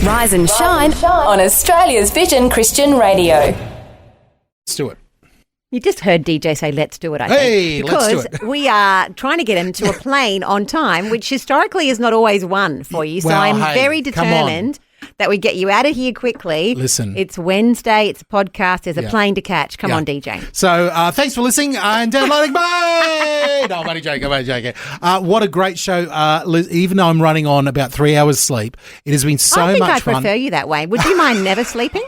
Rise and shine on Australia's Vision Christian Radio. Let's do it. You just heard DJ say, let's do it, I think. Hey, let's do it. Because we are trying to get him to a plane on time, which historically is not always one for you. So Well, I'm hey, very come on. determined that we get you out of here quickly. Listen. It's Wednesday. It's a podcast. There's a Yeah. plane to catch. Come Yeah. on, DJ. So thanks for listening and downloading. Bye! No, I'm only joking. What a great show. Even though I'm running on about 3 hours sleep, it has been so I think much I'd fun. prefer you that way. Would you mind never sleeping?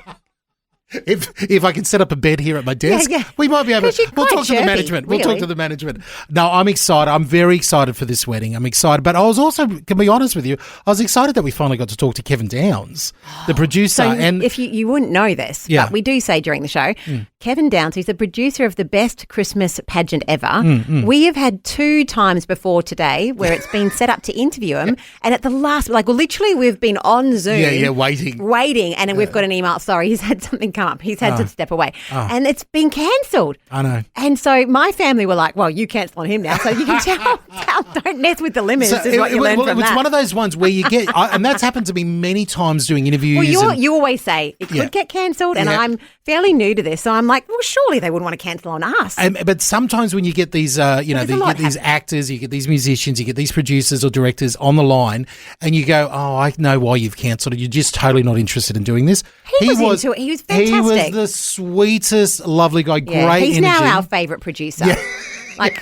If I can set up a bed here at my desk, Yeah. we might be able 'Cause you're to. We'll quite talk to the chirpy, management. We'll talk really. to the management. No, I'm excited. I'm very excited for this wedding. I'm excited. But I was also, can be honest with you, I was excited that we finally got to talk to Kevin Downs, the producer. So and if you wouldn't know this, Yeah. but we do say during the show, Kevin Downs, he's the producer of the best Christmas pageant ever. We have had 2 times before today where it's been set up to interview him, and at the last, literally we've been on Zoom. waiting. And then we've got an email, sorry, he's had something come up. He's had to step away. And it's been cancelled. I know. And so my family were like, well, you cancel on him now. So you can tell don't mess with the limits is what you learn from it's that. one of those ones where you get, and that's happened to me many times doing interviews. Well, and- you always say it could get cancelled, and Yeah. I'm fairly new to this, so I'm like, well, surely they wouldn't want to cancel on us. But sometimes when you get these, you There's a get lot these actors, you get these musicians, you get these producers or directors on the line, and you go, "Oh, I know why you've cancelled it. You're just totally not interested in doing this." He was into it. He was He was fantastic. the sweetest, lovely guy. Yeah, Great he's energy. now our favourite producer. Yeah. Like,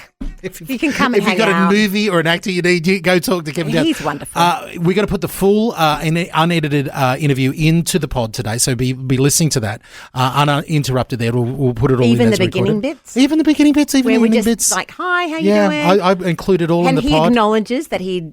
you can come and if hang you've got out. a movie or an actor you need, you go talk to Kevin Downs. He's wonderful. We're going to put the full and unedited interview into the pod today, so be listening to that uninterrupted. There, we'll put it all Even in the as beginning recorded. bits? Even the beginning bits, even where the we ending just bits. like, hi, how you Yeah, doing? I included all in And the he pod. acknowledges that he'd,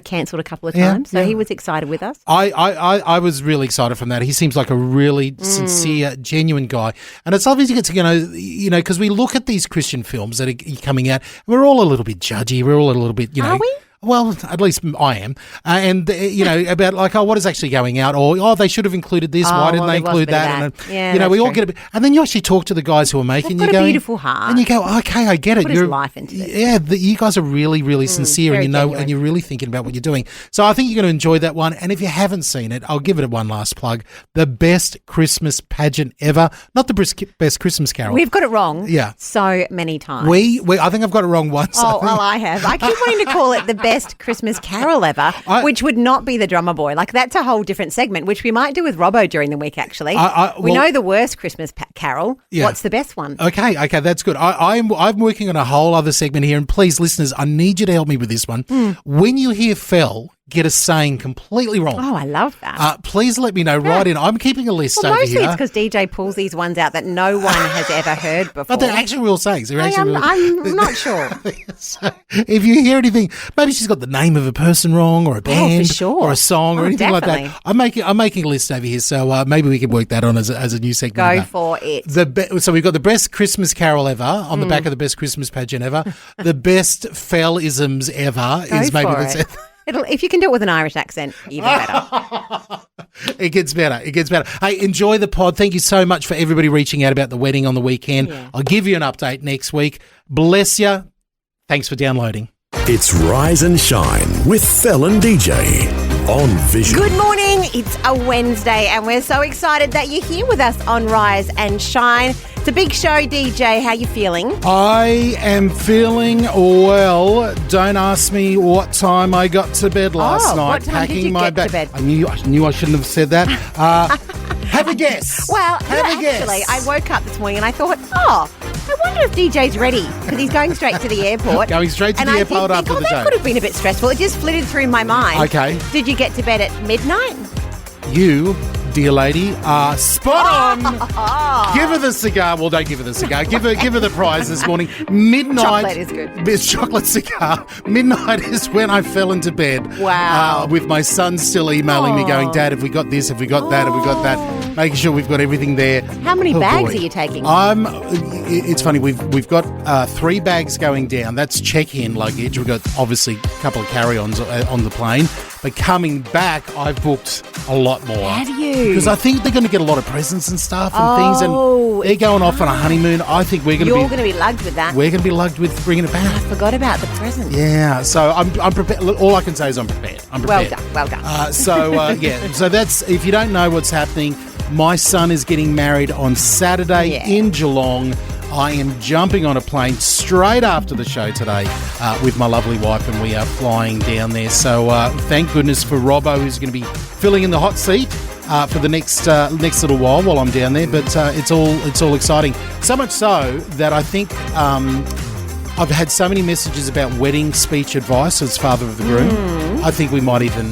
cancelled a couple of Yeah, times, so yeah. he was excited with us. I was really excited from that. He seems like a really sincere, genuine guy, and it's obvious you get to because we look at these Christian films that are coming out, and we're all a little bit judgy. We're all a little bit, Are we? Well, at least I am, about like, what is actually going out, or they should have included this. Why didn't well, they there was a include bit of that? that. And Yeah, we that's all true. get a bit, and then you actually talk to the guys who are making. They've you got a go, beautiful heart. and you go, okay, I get it. Put his life into this. Yeah, you guys are really, really sincere, very and you know, genuine. and you're really thinking about what you're doing. So I think you're going to enjoy that one. And if you haven't seen it, I'll give it one last plug: the best Christmas pageant ever, not the best Christmas Carol. We've got it wrong Yeah. so many times. I think I've got it wrong once. Oh, well, I have. I keep wanting to call it the best Christmas Carol ever, which would not be the Drummer Boy. Like, that's a whole different segment, which we might do with Robbo during the week, actually. We know the worst Christmas carol. Yeah. What's the best one? Okay, that's good. I'm working on a whole other segment here, and please, listeners, I need you to help me with this one. When you hear "fell," get a saying completely wrong. Oh, I love that. Please let me know right in. I'm keeping a list Well, over mostly here. it's because DJ pulls these ones out that no one has ever heard before. But they're actually real sayings. They're Hey, actually I'm not sure. So if you hear anything, maybe she's got the name of a person wrong, or a band, sure. or a song, or Oh, anything like definitely. that. I'm making a list over here, so maybe we can work that on as a new segment. Go of that. for it. So we've got the best Christmas Carol ever on the back of the best Christmas pageant ever. The best fell-isms ever is maybe for that's it. If you can do it with an Irish accent, even better. It gets better. Hey, enjoy the pod. Thank you so much for everybody reaching out about the wedding on the weekend. Yeah. I'll give you an update next week. Bless you. Thanks for downloading. It's Rise and Shine with Fel and DJ on Vision. Good morning. It's a Wednesday, and we're so excited that you're here with us on Rise and Shine. It's a big show, DJ. How you feeling? I am feeling well. Don't ask me what time I got to bed last night. what time did packing you my get to bag. bed? I knew I shouldn't have said that. Have a guess. Well, Have a guess. actually, I woke up this morning and I thought, I wonder if DJ's ready, because he's going straight to the airport. Going straight to and the I airport did after think, the that show. could have been a bit stressful. It just flitted through my mind. Okay. Did you get to bed at midnight? You, dear lady, are spot on. Give her the cigar. Well, don't give her the cigar. Give her the prize this morning. Midnight. Chocolate is good. It's chocolate cigar. Midnight is when I fell into bed. Wow. With my son still emailing me going, Dad, have we got this? Have we got that? Have we got that? Making sure we've got everything there. How many bags boy. are you taking? It's funny. We've got 3 bags going down. That's check-in luggage. We've got obviously a couple of carry-ons on the plane. But coming back, I've booked a lot more. Have you? Because I think they're going to get a lot of presents and stuff and things. Oh, And they're going off on a honeymoon. I think we're going You're to going to be lugged with that. We're going to be lugged with bringing it I back. forgot about the presents. Yeah, so I'm prepared. Look, all I can say is I'm prepared. I'm Well prepared. done. So that's, if you don't know what's happening, my son is getting married on Saturday in Geelong. I am jumping on a plane straight after the show today with my lovely wife, and we are flying down there. So thank goodness for Robbo, who's going to be filling in the hot seat for the next little while I'm down there. But it's all exciting. So much so that I think I've had so many messages about wedding speech advice as father of the groom. I think we might even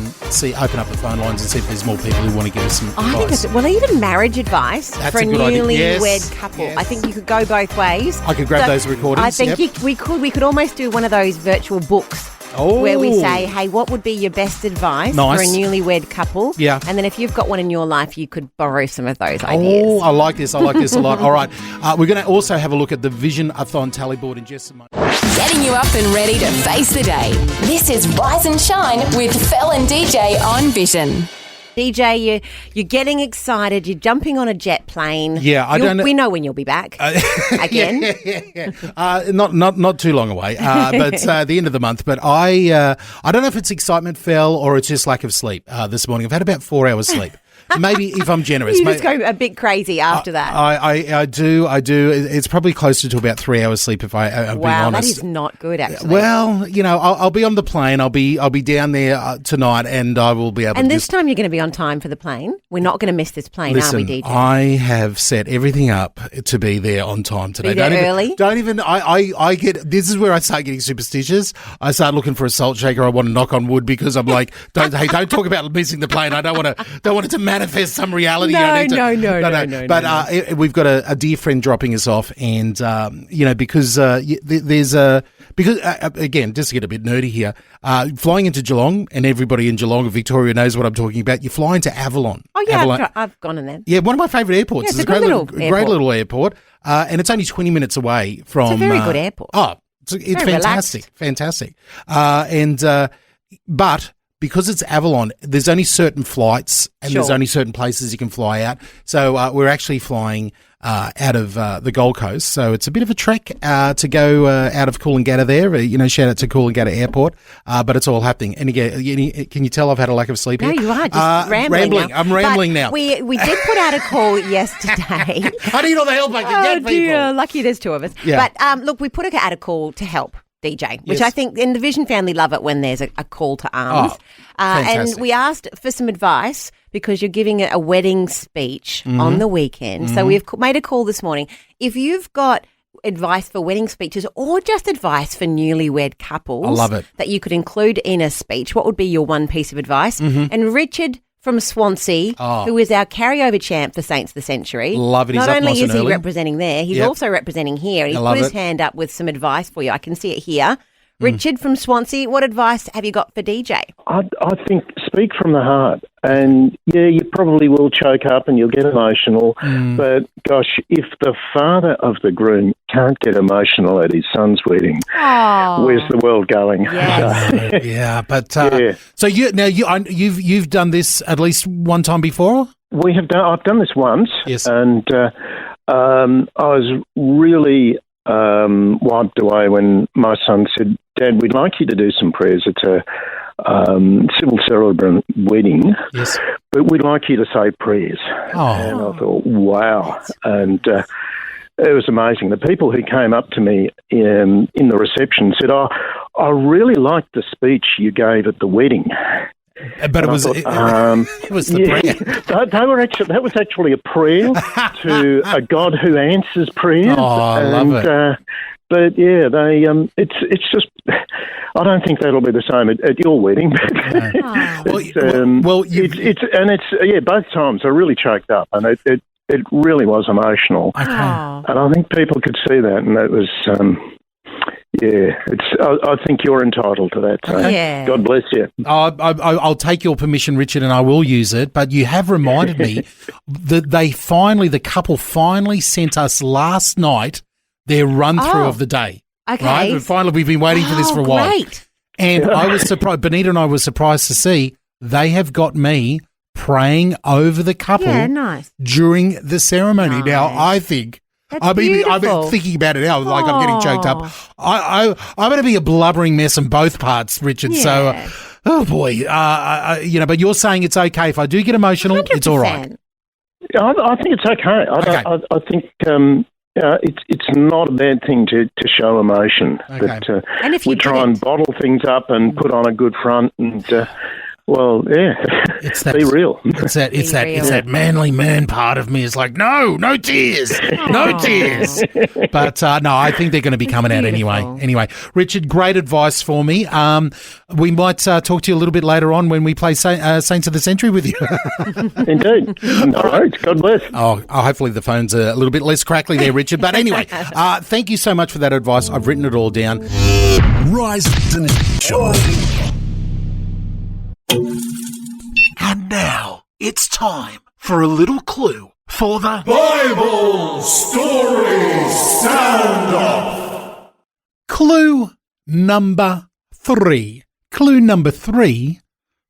open up the phone lines and see if there's more people who want to give us some I think advice. well, even marriage advice That's for a a good idea. newlywed Yes, couple. yes. I think you could go both ways. I could grab those recordings. I think yep. we could almost do one of those virtual books Oh. where we say, hey, what would be your best advice Nice. for a newlywed couple? Yeah. And then if you've got one in your life, you could borrow some of those ideas. Oh, I like this a lot. All right. We're going to also have a look at the Vision-a-thon tally board in just a moment. Getting you up and ready to face the day. This is Rise and Shine with Fel and DJ on Vision. DJ, you're getting excited. You're jumping on a jet plane. Yeah, We know when you'll be back again. Not too long away, but the end of the month. But I don't know if it's excitement, Fel, or it's just lack of sleep this morning. I've had about 4 hours sleep. Maybe if I'm generous. You just go a bit crazy after that. I do. It's probably closer to about 3 hours sleep if I'm being Wow, honest. that is not good, actually. Well, I'll be on the plane. I'll be down there tonight, and I will be able. And to this time you're going to be on time for the plane. We're not going to miss this plane, Listen, are we, DJ? I have set everything up to be there on time today. Be there early? I get, this is where I start getting superstitious. I start looking for a salt shaker. I want to knock on wood because I'm like, don't talk about missing the plane. I don't want it to manifest some reality. No. But we've got a dear friend dropping us off, and because again, just to get a bit nerdy here, flying into Geelong, and everybody in Geelong and Victoria knows what I'm talking about. You fly into Avalon. Oh, yeah, Avalon. I've gone in there. Yeah, one of my favourite airports. Yeah, it's a great good little airport, and it's only 20 minutes away from. It's a very good airport. It's Very fantastic, fantastic. But because it's Avalon, there's only certain flights and there's Sure. only certain places you can fly out. So we're actually flying out of the Gold Coast. So it's a bit of a trek to go out of Coolangatta there. Shout out to Coolangatta Airport. But it's all happening. And again, can you tell I've had a lack of sleep No, here? you are just rambling. I'm rambling now. We did put out a call yesterday. I need all the help I can get, people. Dear, lucky there's two of us. Yeah. But look, we put out a call to help DJ, which Yes. I think in the Vision family love it when there's a call to arms. And fantastic. we asked for some advice because you're giving a wedding speech on the weekend. So we've made a call this morning. If you've got advice for wedding speeches or just advice for newlywed couples I love it. that you could include in a speech, what would be your one piece of advice? And Richard from Swansea, who is our carryover champ for Saints of the Century. Love it. He's Not up only nice is and he early. representing there, he's Yep. also representing here. He's I put love his it. hand up with some advice for you. I can see it here. Richard from Swansea, what advice have you got for DJ? I think speak from the heart. And, yeah, you probably will choke up and you'll get emotional. But, gosh, if the father of the groom can't get emotional at his son's wedding, where's the world going? Yes. Yeah, but Yeah. so you've done this at least one time before. I've done this once. Yes. And I was really wiped away when my son said, Dad, we'd like you to do some prayers. It's a civil celebrant wedding, Yes. but we'd like you to say prayers. Oh. And I thought, wow. And it was amazing. The people who came up to me in the reception said, I really liked the speech you gave at the wedding. But it was thought, it was the prayer. That was actually a prayer to a God who answers prayers. Oh, I love it. But yeah, it's just. I don't think that'll be the same at your wedding. Both times I really choked up, and it really was emotional. Okay. And I think people could see that, and that was. I think you're entitled to that. So Yeah. God bless you. I'll take your permission, Richard, and I will use it. But you have reminded me that the couple finally sent us last night their run through of the day. Okay. Right? And finally, we've been waiting for this for a while. Great. And I was surprised. Benita and I were surprised to see they have got me praying over the couple nice. during the ceremony. Nice. Now, I think That's I've been beautiful. thinking about it now, like I'm getting choked up. I'm going to be a blubbering mess on both parts, Richard. Yeah. So, oh boy, but you're saying it's okay if I do get emotional. 100%. It's all right. I think it's okay. I think it's not a bad thing to show emotion. Okay. But And if you we try and bottle things up and put on a good front and, It's that, be real. It's that manly man part of me is like, no tears, no tears. But no, I think they're going to be coming out anyway. Anyway, Richard, great advice for me. We might talk to you a little bit later on when we play Saints of the Century with you. Indeed. No worries. God bless. Oh, hopefully the phone's a little bit less crackly there, Richard. But anyway, thank you so much for that advice. I've written it all down. Rise and shine. And now it's time for a little clue for the Bible Story Sound Off. Clue number 3. Clue number 3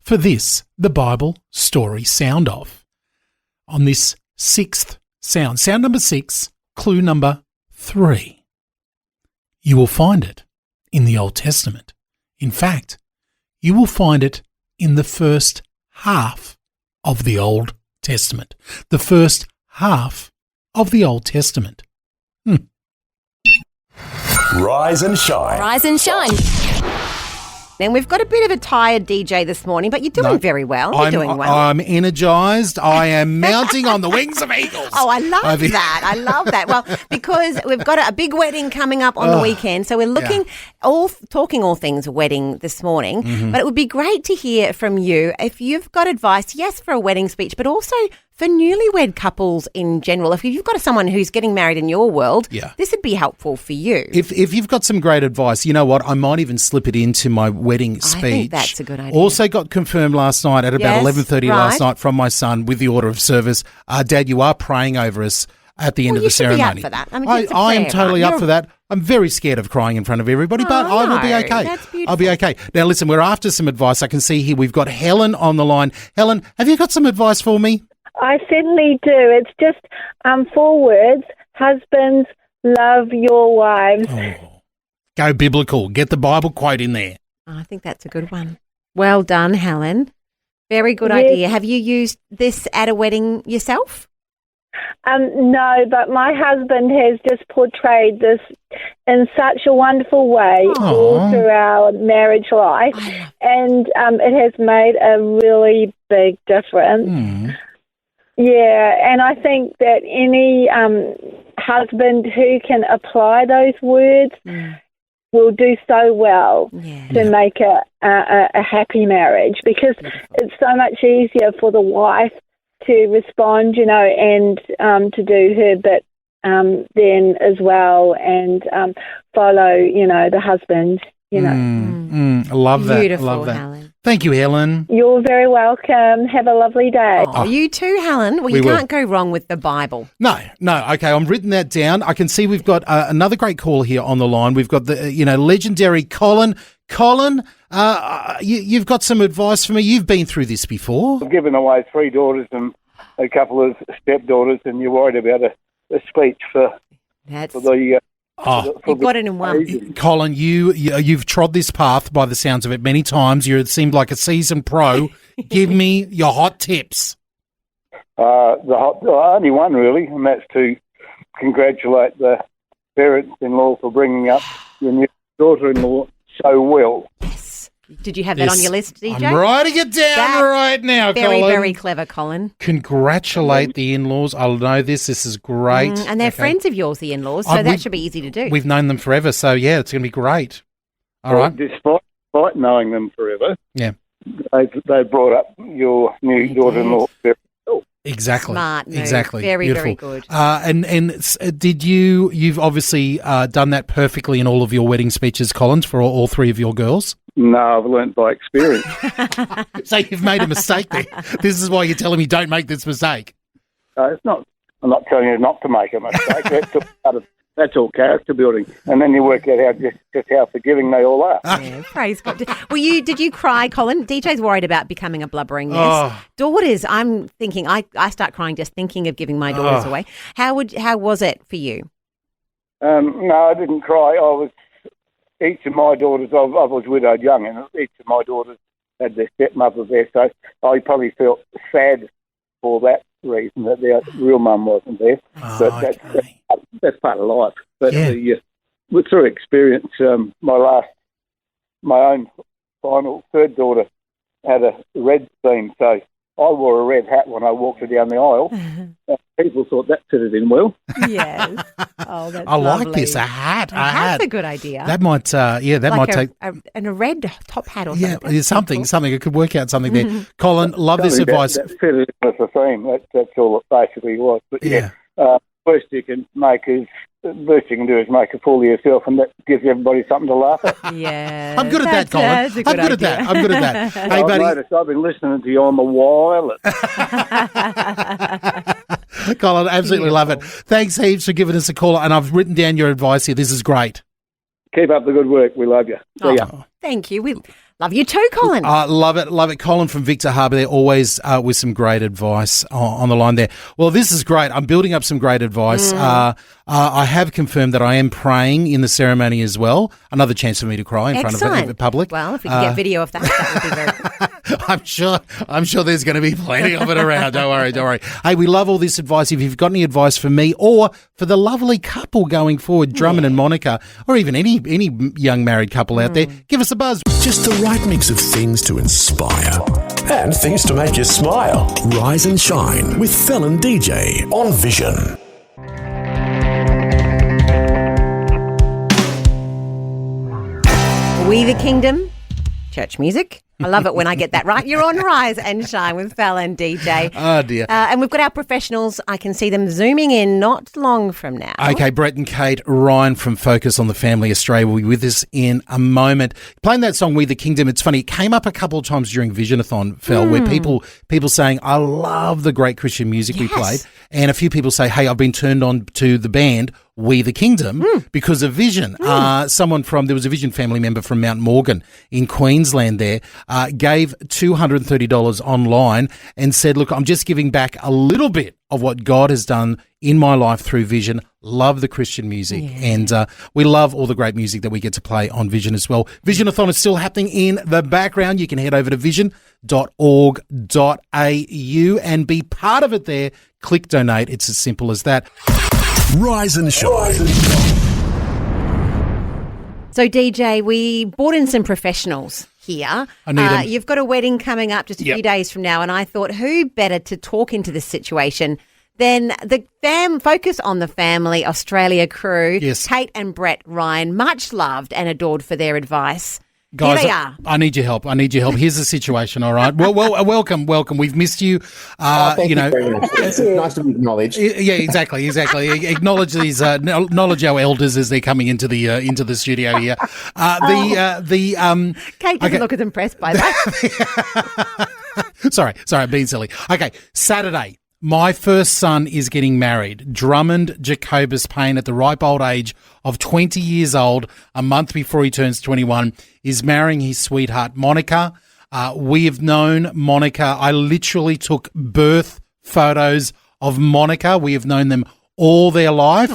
for this, the Bible Story Sound Off. On this 6th sound number 6, clue number 3. You will find it in the Old Testament. In fact, you will find it in the first half of the Old Testament. The first half of the Old Testament. Rise and shine. Rise and shine. And we've got a bit of a tired DJ this morning, but you're doing very well. You're doing well. I'm energised. I am mounting on the wings of eagles. Oh, I love that. I love that. Well, because we've got a big wedding coming up on the weekend, so we're looking talking all things wedding this morning. Mm-hmm. But it would be great to hear from you if you've got advice, yes, for a wedding speech, but also for newlywed couples in general. If you've got someone who's getting married in your world, this would be helpful for you. If you've got some great advice, you know what? I might even slip it into my wedding speech. I think that's a good idea. Also got confirmed last night at about 11:30 last night from my son with the order of service. Dad, you are praying over us at the end of the ceremony. You should be up for that. I mean, it's a I am prayer, totally right? up for that. I'm very scared of crying in front of everybody, but I will be okay. That's beautiful. I'll be okay. Now, listen, we're after some advice. I can see here we've got Helen on the line. Helen, have you got some advice for me? I certainly do. It's just 4 words. Husbands, love your wives. Oh, go biblical. Get the Bible quote in there. I think that's a good one. Well done, Helen. Very good idea. Have you used this at a wedding yourself? No, but my husband has just portrayed this in such a wonderful way all through our marriage life, and it has made a really big difference. Yeah, and I think that any husband who can apply those words will do so well to make a happy marriage, because it's so much easier for the wife to respond, and to do her bit then as well, and follow, the husband, I love that. Beautiful, I love that. Helen. Thank you, Helen. You're very welcome. Have a lovely day. Oh, you too, Helen. Well, you can't go wrong with the Bible. No. Okay, I'm written that down. I can see we've got another great call here on the line. We've got the legendary Colin. Colin, you've got some advice for me. You've been through this before. I've given away 3 daughters and a couple of stepdaughters, and you're worried about a speech for the. You got it in one. Colin, you've trod this path by the sounds of it many times. You seem like a seasoned pro. Give me your hot tips. Only one really, and that's to congratulate the parents-in-law for bringing up your new daughter-in-law so well. Yes. Did you have that on your list, DJ? I'm writing it down right now, Colin. Colin. Very clever, Colin. Congratulate the in-laws. I'll know this. This is great. And they're friends of yours, the in-laws, so that should be easy to do. We've known them forever, so yeah, it's going to be great. All right. Despite knowing them forever, they brought up your new daughter-in-law very well. Exactly. Smart move. Exactly. Very, Beautiful. very good. And did you've obviously done that perfectly in all of your wedding speeches, Collins, for all 3 of your girls? No, I've learnt by experience. So you've made a mistake there. This is why you're telling me don't make this mistake. It's not. I'm not telling you not to make a mistake. That's That's all character building. And then you work out just how forgiving they all are. Yeah, praise God. Did you cry, Colin? DJ's worried about becoming a blubbering mess. Daughters, I'm thinking, I start crying just thinking of giving my daughters away. How was it for you? No, I didn't cry. Each of my daughters, I was widowed young, and each of my daughters had their stepmother there, so I probably felt sad for that reason, that their real mum wasn't there. But that's part of life. But through experience, my own final third daughter had a red theme, so I wore a red hat when I walked her down the aisle. People thought that fitted in well. Yes. Oh, that's I lovely. like this. A hat. That's a good idea. That might, might take. And a red top hat or something. Yeah, something. It could work out something there. Colin, love this advice. That fitted in with the theme. That's all it basically was. But worst you can do is make a fool of yourself, and that gives everybody something to laugh at. Yeah. I'm good at that, Colin. I'm good at that. Hey, buddy. I've been listening to you on the wireless. Colin, absolutely love it. Thanks heaps for giving us a call, and I've written down your advice here. This is great. Keep up the good work. We love you. See ya. Thank you. We love you too, Colin. Love it. Colin from Victor Harbour there, always with some great advice on the line there. Well, this is great. I'm building up some great advice. I have confirmed that I am praying in the ceremony as well. Another chance for me to cry in front of the public. Well, if we can get video of that would be very good. I'm sure there's going to be plenty of it around. Don't worry. Hey, we love all this advice. If you've got any advice for me or for the lovely couple going forward, Drummond and Monica, or even any young married couple out there, give us a buzz. Just the right mix of things to inspire and things to make you smile. Rise and Shine with Fel and DJ on Vision. We the Kingdom, church music. I love it when I get that right. You're on Rise and Shine with Fel and DJ. Oh, dear. And we've got our professionals. I can see them zooming in not long from now. Okay, Brett and Kate Ryan from Focus on the Family Australia will be with us in a moment. Playing that song, We the Kingdom, it's funny, it came up a couple of times during Visionathon, Fel, where people saying, I love the great Christian music we played. And a few people say, hey, I've been turned on to the band We the Kingdom because of Vision. There was a Vision family member from Mount Morgan in Queensland there, gave $230 online and said, look, I'm just giving back a little bit of what God has done in my life through Vision. Love the Christian music. And we love all the great music that we get to play on Vision as well. Visionathon is still happening in the background. You can head over to vision.org.au and be part of it there. Click donate. It's as simple as that. Rise and Shine. So, DJ, we brought in some professionals here. I need them. You've got a wedding coming up just a few days from now, and I thought who better to talk into this situation than the Focus on the Family Australia crew, Kate and Brett Ryan, much loved and adored for their advice. Guys, Here they are. I need your help. Here's the situation, all right? Well, welcome. We've missed you. Thank you very much. It's nice to be acknowledged. Yeah, exactly. Acknowledge these, acknowledge our elders as they're coming into the studio here. Kate doesn't look as impressed by that. Sorry, I'm being silly. Okay, Saturday. My first son is getting married. Drummond Jacobus Payne, at the ripe old age of 20 years old, a month before he turns 21, is marrying his sweetheart, Monica. We have known Monica. I literally took birth photos of Monica. We have known them all their life.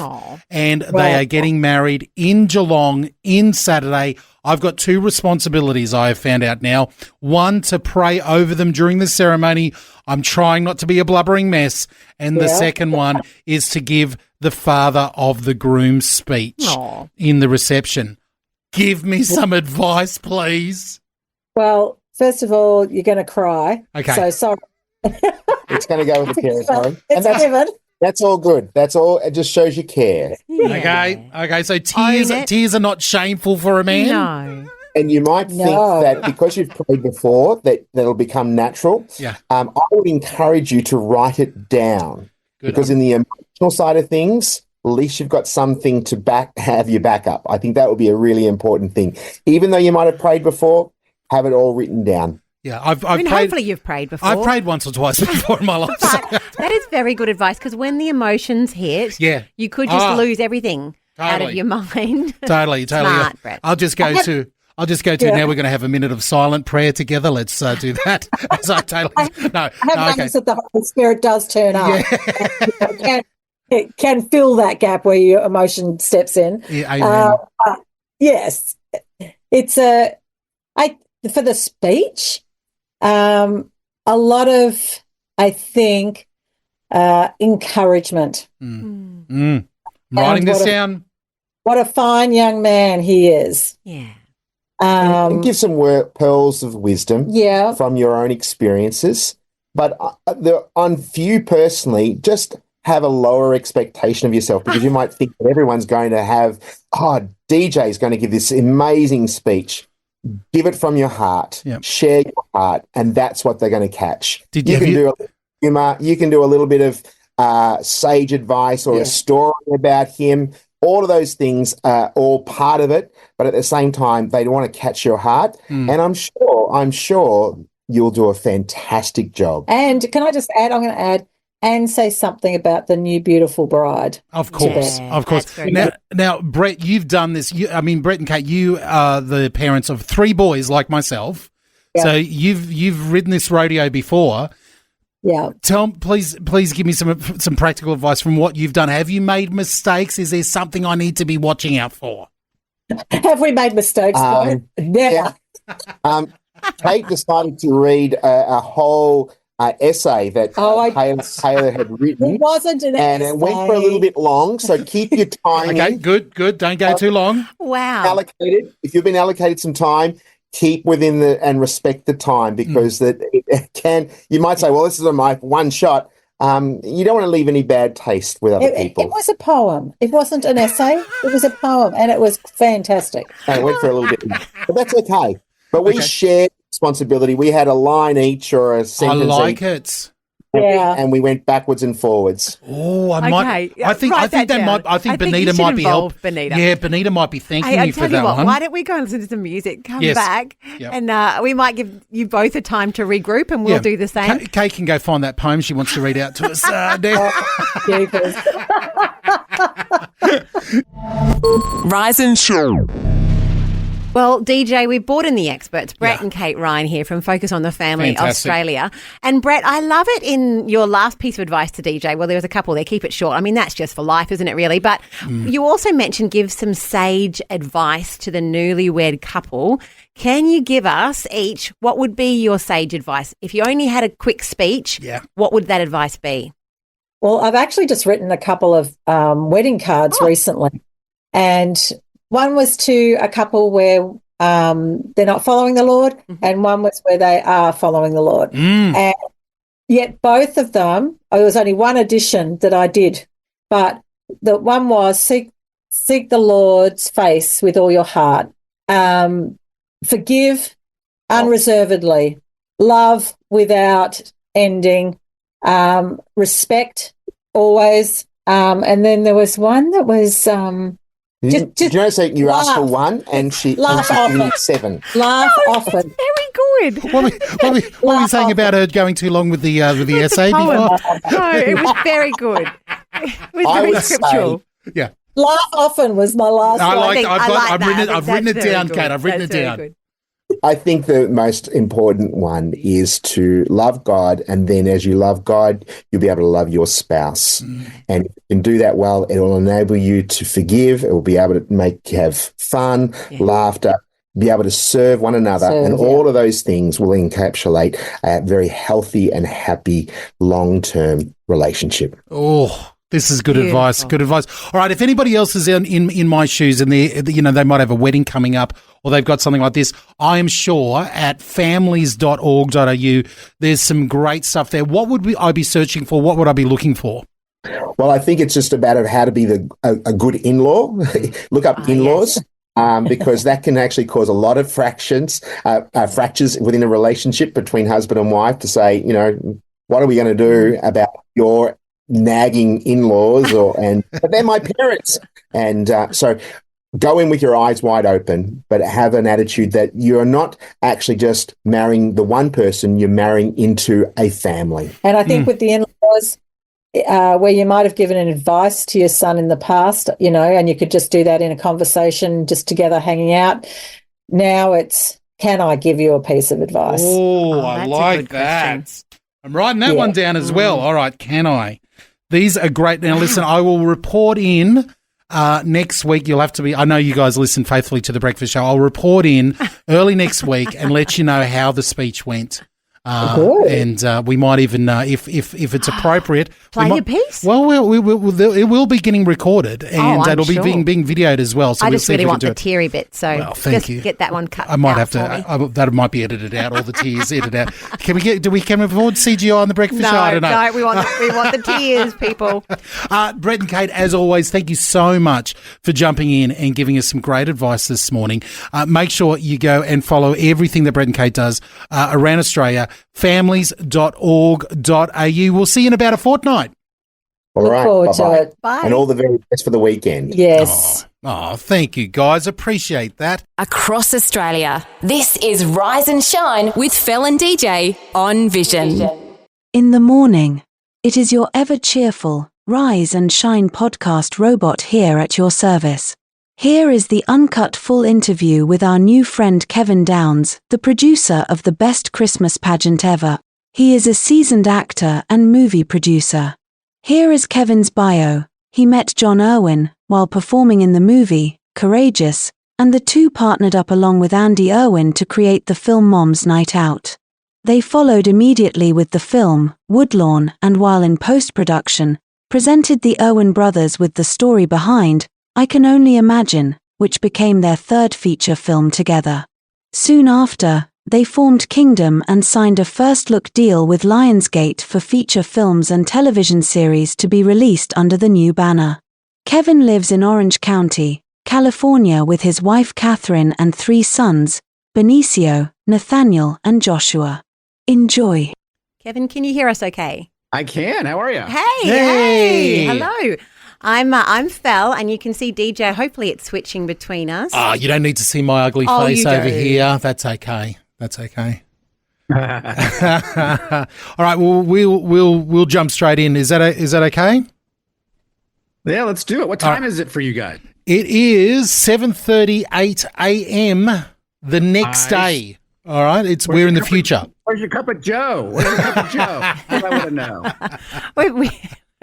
And they are getting married in Geelong in Saturday. I've got two responsibilities I have found out now. One, to pray over them during the ceremony. I'm trying not to be a blubbering mess. And the second one is to give the father of the groom speech in the reception. Give me some advice, please. Well, first of all, you're going to cry. Okay. So sorry. It's going to go with the territory. It's given. That's all good. That's all. It just shows you care. Okay. So tears are not shameful for a man. No. And you might think that because you've prayed before, that'll become natural. Yeah. I would encourage you to write it down because in the emotional side of things, at least you've got something to have your backup. I think that would be a really important thing. Even though you might have prayed before, have it all written down. Yeah, I've prayed, hopefully you've prayed before. I've prayed once or twice before in my life. But that is very good advice because when the emotions hit, you could just lose everything. out of your mind. Totally. Smart, Brett. I'll just go to now we're going to have a minute of silent prayer together. Let's do that. I have noticed that the Holy Spirit does turn up. Yeah. It can fill that gap where your emotion steps in. Yeah, amen. Yes. It's for the speech, a lot of, I think, encouragement. I'm writing this down. What a fine young man he is. Yeah. And give some pearls of wisdom from your own experiences. But on you personally, just have a lower expectation of yourself, because you might think that everyone's going to have, DJ is going to give this amazing speech. Give it from your heart. Yep. Share your heart, and that's what they're going to catch. You can do humor. You can do a little bit of sage advice or a story about him. All of those things are all part of it, but at the same time, they want to catch your heart. And I'm sure you'll do a fantastic job. And can I just add? I'm going to add and say something about the new beautiful bride. Of course. Now, Brett, you've done this. Brett and Kate, you are the parents of 3 boys like myself. Yep. So you've ridden this rodeo before. Yeah. Please give me some practical advice from what you've done. Have you made mistakes? Is there something I need to be watching out for? Have we made mistakes? Never. Yeah. Kate decided to read a whole essay that Taylor had written. It wasn't an essay. And it went for a little bit long, so keep your time. Okay, good. Don't go too long. Wow. If you've been allocated some time, keep within and respect the time, because you might say, well, this is my one shot. You don't want to leave any bad taste with other people. It was a poem. It wasn't an essay. It was a poem, and it was fantastic. And it went for a little bit, but that's okay. But we shared responsibility. We had a line each or a sentence. I like each. it. Yeah, and we went backwards and forwards. Oh, I think Benita might be helping. Benita. Yeah, Benita might be thanking you for that one. Why don't we go and listen to some music, come back, and we might give you both a time to regroup, and we'll do the same. Kate can go find that poem she wants to read out to us. Rise and Shine. Well, DJ, we've brought in the experts, Brett and Kate Ryan here from Focus on the Family Australia. And Brett, I love it in your last piece of advice to DJ. Well, there was a couple there, keep it short. I mean, that's just for life, isn't it, really? But you also mentioned give some sage advice to the newlywed couple. Can you give us each, what would be your sage advice? If you only had a quick speech, what would that advice be? Well, I've actually just written a couple of wedding cards recently. And one was to a couple where they're not following the Lord, and one was where they are following the Lord. And yet both of them, there was only one addition that I did, but the one was seek the Lord's face with all your heart, forgive unreservedly, love without ending, respect always. And then there was one that was... Did you notice that you asked for one and she gave me 7? Laugh often. Very good. What were you saying about her going too long with the essay before? No, it was very good. It was very scriptural. Yeah. Laugh often was my last one. I've written it down, Kate. I've written it down. Good. I think the most important one is to love God, and then as you love God, you'll be able to love your spouse. And if you can do that well, it will enable you to forgive. It will be able to have fun, laughter, be able to serve one another, and all of those things will encapsulate a very healthy and happy long-term relationship. Oh, this is good advice. Good advice. All right, if anybody else is in my shoes and they might have a wedding coming up or they've got something like this, I am sure at families.org.au there's some great stuff there. What would I be searching for? What would I be looking for? Well, I think it's just about how to be a good in-law. Look up in-laws. Because that can actually cause a lot of fractures within a relationship between husband and wife, to say, what are we going to do about your nagging in-laws but they're my parents. And so go in with your eyes wide open, but have an attitude that you're not actually just marrying the one person, you're marrying into a family. And I think with the in-laws, where you might have given an advice to your son in the past, and you could just do that in a conversation, just together hanging out. Now it's, can I give you a piece of advice? Oh, I like that. I'm writing that one down as well. All right, can I? These are great. Now, listen, I will report in next week. You'll have to be, I know you guys listen faithfully to The Breakfast Show. I'll report in early next week and let you know how the speech went. And we might even, if it's appropriate, play your piece. Well, it will be getting recorded, and it'll be being videoed as well. So I we'll just see really if we want can the teary bit, so thank you. Get that one cut. I might have to. to. That might be edited out. All the tears edited out. Can we afford CGI on The Breakfast Show? I don't know. No, we want the tears, people. Brett and Kate, as always, thank you so much for jumping in and giving us some great advice this morning. Make sure you go and follow everything that Brett and Kate does around Australia. Families.org.au. We'll see you in about a fortnight. All right. Look forward to it. Bye. And all the very best for the weekend. Yes. Oh, thank you, guys. Appreciate that. Across Australia, this is Rise and Shine with Fel and DJ on Vision. In the morning, it is your ever-cheerful Rise and Shine podcast robot here at your service. Here is the uncut full interview with our new friend Kevin Downs, the producer of the best Christmas pageant ever. He is a seasoned actor and movie producer. Here is Kevin's bio. He met John Irwin while performing in the movie Courageous, and the two partnered up along with Andy Irwin to create the film Mom's Night Out. They followed immediately with the film Woodlawn, and while in post-production, presented the Irwin brothers with the story behind I Can Only Imagine, which became their third feature film together. Soon after, they formed Kingdom and signed a first-look deal with Lionsgate for feature films and television series to be released under the new banner. Kevin lives in Orange County, California with his wife Catherine and 3 sons, Benicio, Nathaniel, and Joshua. Enjoy. Kevin, can you hear us okay? I can. How are you? Hey. Hello. I'm Fel, and you can see DJ. Hopefully it's switching between us. Oh, you don't need to see my ugly face over here. That's okay. All right, well, we'll jump straight in. Is that okay? Yeah, let's do it. What time is it for you guys? It is 7:38 a.m. the next day. All right, we're in the future. Where's your cup of Joe? I want to know. We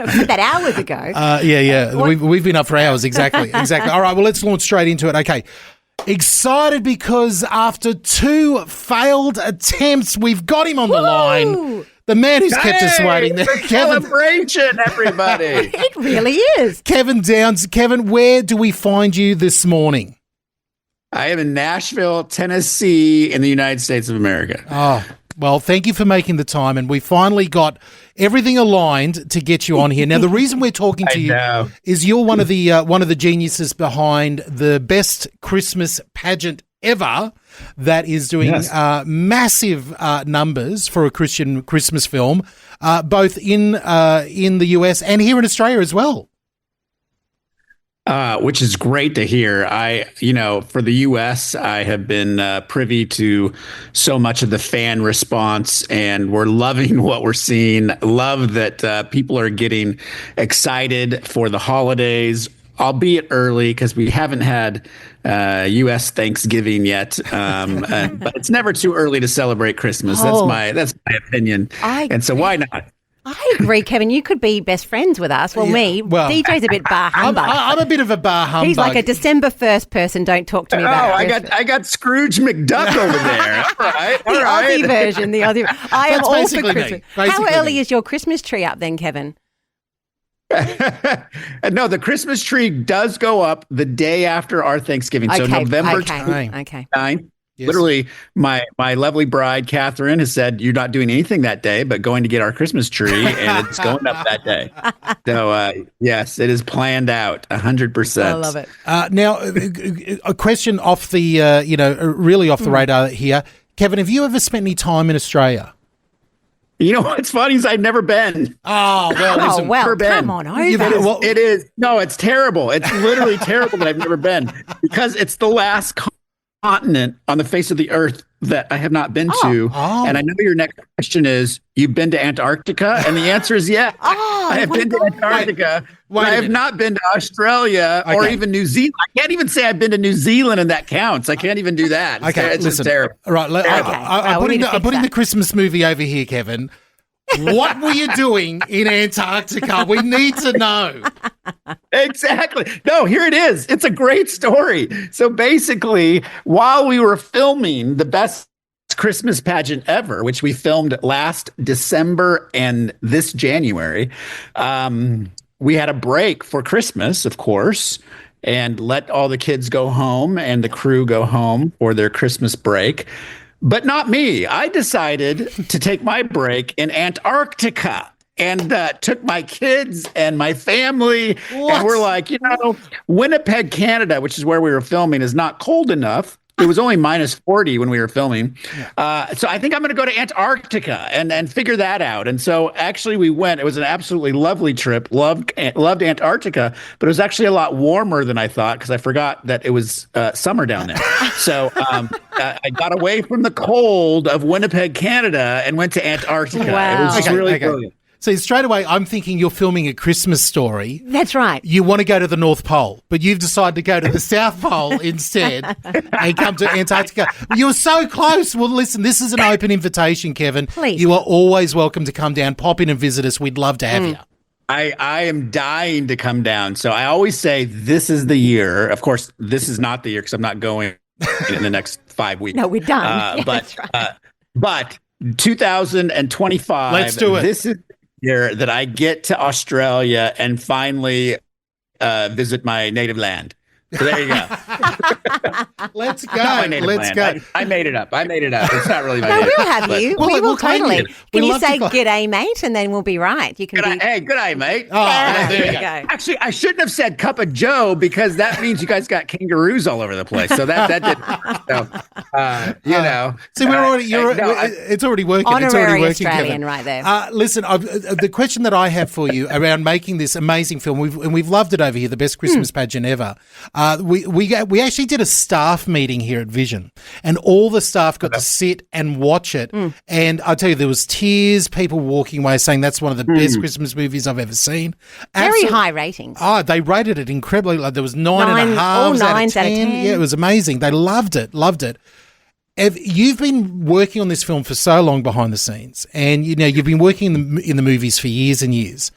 said that hours ago. Yeah. We've been up for hours. Exactly. All right, well, let's launch straight into it. Okay. Excited because after 2 failed attempts, we've got him on the line. The man who's kept us waiting. It's a celebration, everybody. It really is. Kevin Downs. Kevin, where do we find you this morning? I am in Nashville, Tennessee, in the United States of America. Oh, well, thank you for making the time, and we finally got everything aligned to get you on here. Now, the reason we're talking to you is you're one of the geniuses behind the best Christmas pageant ever that is doing massive numbers for a Christian Christmas film, both in the US and here in Australia as well. Which is great to hear. For the U.S., I have been privy to so much of the fan response, and we're loving what we're seeing. Love that people are getting excited for the holidays, albeit early because we haven't had U.S. Thanksgiving yet. But it's never too early to celebrate Christmas. That's my opinion. So why not? I agree, Kevin. You could be best friends with us. Well, DJ's a bit bar humbug. I'm a bit of a bar humbug. He's like a December 1st person. Don't talk to me about Christmas. I got Scrooge McDuck over there. All right. The Aussie version. I am all for Christmas. How early is your Christmas tree up then, Kevin? No, the Christmas tree does go up the day after our Thanksgiving. So November 29th. Yes. Literally, my lovely bride, Catherine, has said, you're not doing anything that day, but going to get our Christmas tree, and it's going up that day. So, yes, it is planned out 100%. I love it. Now, a question off the, really off the radar here. Kevin, have you ever spent any time in Australia? You know what's funny is I've never been. Oh, well, come on over. It is. No, it's terrible. It's literally terrible that I've never been because it's the last continent on the face of the earth that I have not been to. And I know your next question is, you've been to Antarctica? And the answer is yes. I have been to Antarctica. But I have not been to Australia or even New Zealand. I can't even say I've been to New Zealand, and that counts. I can't even do that. It's just terrible. All right, I'm putting the Christmas movie over here, Kevin. What were you doing in Antarctica? We need to know. Exactly. No, here it is. It's a great story. So basically, while we were filming the best Christmas pageant ever, which we filmed last December and this January, we had a break for Christmas, of course, and let all the kids go home and the crew go home for their Christmas break. But not me. I decided to take my break in Antarctica and took my kids and my family. And we're like, Winnipeg, Canada, which is where we were filming, is not cold enough. It was only -40 when we were filming. So I think I'm going to go to Antarctica and figure that out. And so actually we went. It was an absolutely lovely trip. Loved Antarctica, but it was actually a lot warmer than I thought because I forgot that it was summer down there. So I got away from the cold of Winnipeg, Canada, and went to Antarctica. Wow. It was just really brilliant. So straight away, I'm thinking you're filming a Christmas story. That's right. You want to go to the North Pole, but you've decided to go to the South Pole instead and come to Antarctica. You were so close. Well, listen, this is an open invitation, Kevin. Please. You are always welcome to come down, pop in and visit us. We'd love to have you. I am dying to come down. So I always say this is the year. Of course, this is not the year because I'm not going in the next 5 weeks. No, we're done. But 2025. Let's do it. This is year that I get to Australia and finally visit my native land. So there you go. Let's go. Let's go. I made it up. It's not really my No, native. we'll have you. We will totally. Can you say "G'day, mate," and then we'll be right. You can. Hey, g'day, mate. Oh, there you go. Actually, I shouldn't have said "Cup of Joe" because that means you guys got kangaroos all over the place. So that didn't. So, See, we're already. It's already working. Honorary it's already working, Australian Kevin. right there. Listen, the question that I have for you around making this amazing film, we've loved it over here, the best Christmas pageant ever. We actually did a staff meeting here at Vision, and all the staff got to sit and watch it. And I'll tell you, there was tears, people walking away saying that's one of the best Christmas movies I've ever seen. Very high ratings. Oh, they rated it incredibly. Like there was 9.5 all nines out of 10. Yeah, it was amazing. They loved it. You've been working on this film for so long behind the scenes, and you've been working in the movies for years and years.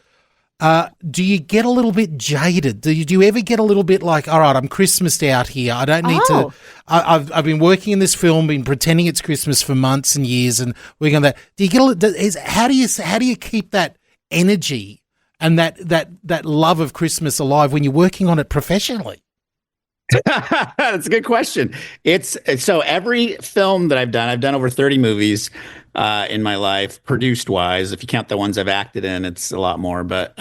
Do you get a little bit jaded? Do you ever get a little bit like, all right, I'm Christmased out here. I don't need to. I've been working in this film, been pretending it's Christmas for months and years, and working on that. Do you get how do you keep that energy and that love of Christmas alive when you're working on it professionally? That's a good question. So every film that I've done over 30 movies in my life, produced wise. If you count the ones I've acted in, it's a lot more. But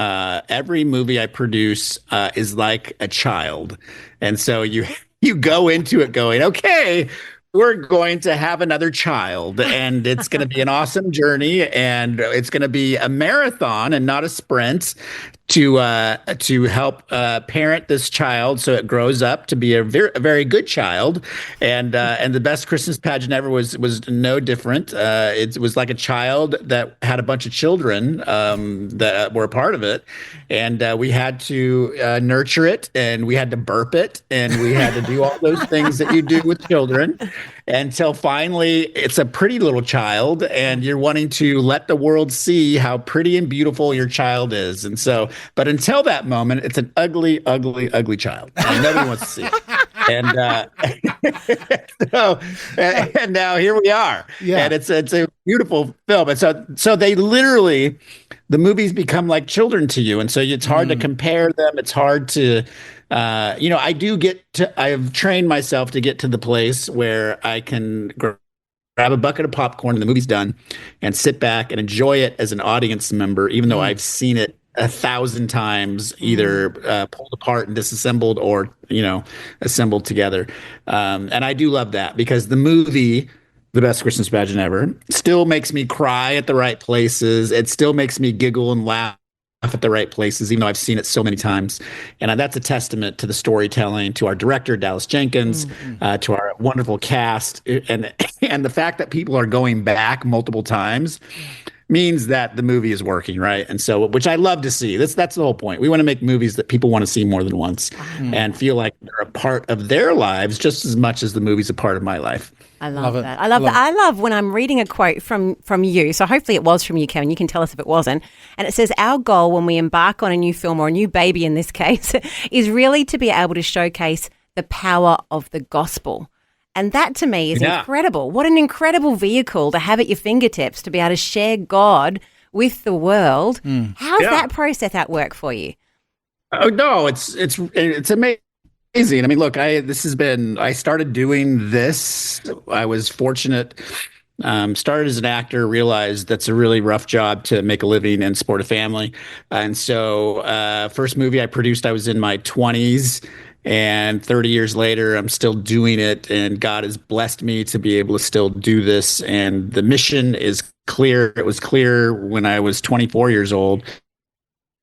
every movie I produce is like a child, and so you go into it going, okay, we're going to have another child, and it's going to be an awesome journey, and it's going to be a marathon and not a sprint to help parent this child so it grows up to be a very good child. And the best Christmas pageant ever was no different. It was like a child that had a bunch of children that were a part of it, and we had to nurture it, and we had to burp it, and we had to do all those things that you do with children until finally it's a pretty little child, and you're wanting to let the world see how pretty and beautiful your child is. And so, but until that moment, it's an ugly, ugly, ugly child, and nobody wants to see it. And and now here we are, and it's a beautiful film. And so they literally, the movies become like children to you, and so it's hard to compare them. It's hard to, I've trained myself to get to the place where I can grab a bucket of popcorn and the movie's done, and sit back and enjoy it as an audience member, even though I've seen it 1,000 times, either pulled apart and disassembled, or assembled together. And I do love that, because the movie, The Best Christmas Pageant Ever, still makes me cry at the right places. It still makes me giggle and laugh at the right places, even though I've seen it so many times. And that's a testament to the storytelling, to our director, Dallas Jenkins, to our wonderful cast. And the fact that people are going back multiple times means that the movie is working, right? And so, which I love to see. That's the whole point. We want to make movies that people want to see more than once and feel like they're a part of their lives just as much as the movie's a part of my life. I love that. I love that. I love when I'm reading a quote from you. So hopefully it was from you, Kevin. You can tell us if it wasn't. And it says, our goal when we embark on a new film, or a new baby in this case, is really to be able to showcase the power of the gospel. And that to me is incredible. What an incredible vehicle to have at your fingertips to be able to share God with the world. How's that process at work for you? Oh no, it's amazing. I mean, look, I started doing this. I was fortunate. Started as an actor, realized that's a really rough job to make a living and support a family. And so first movie I produced, I was in my 20s. And 30 years later, I'm still doing it. And God has blessed me to be able to still do this. And the mission is clear. It was clear when I was 24 years old.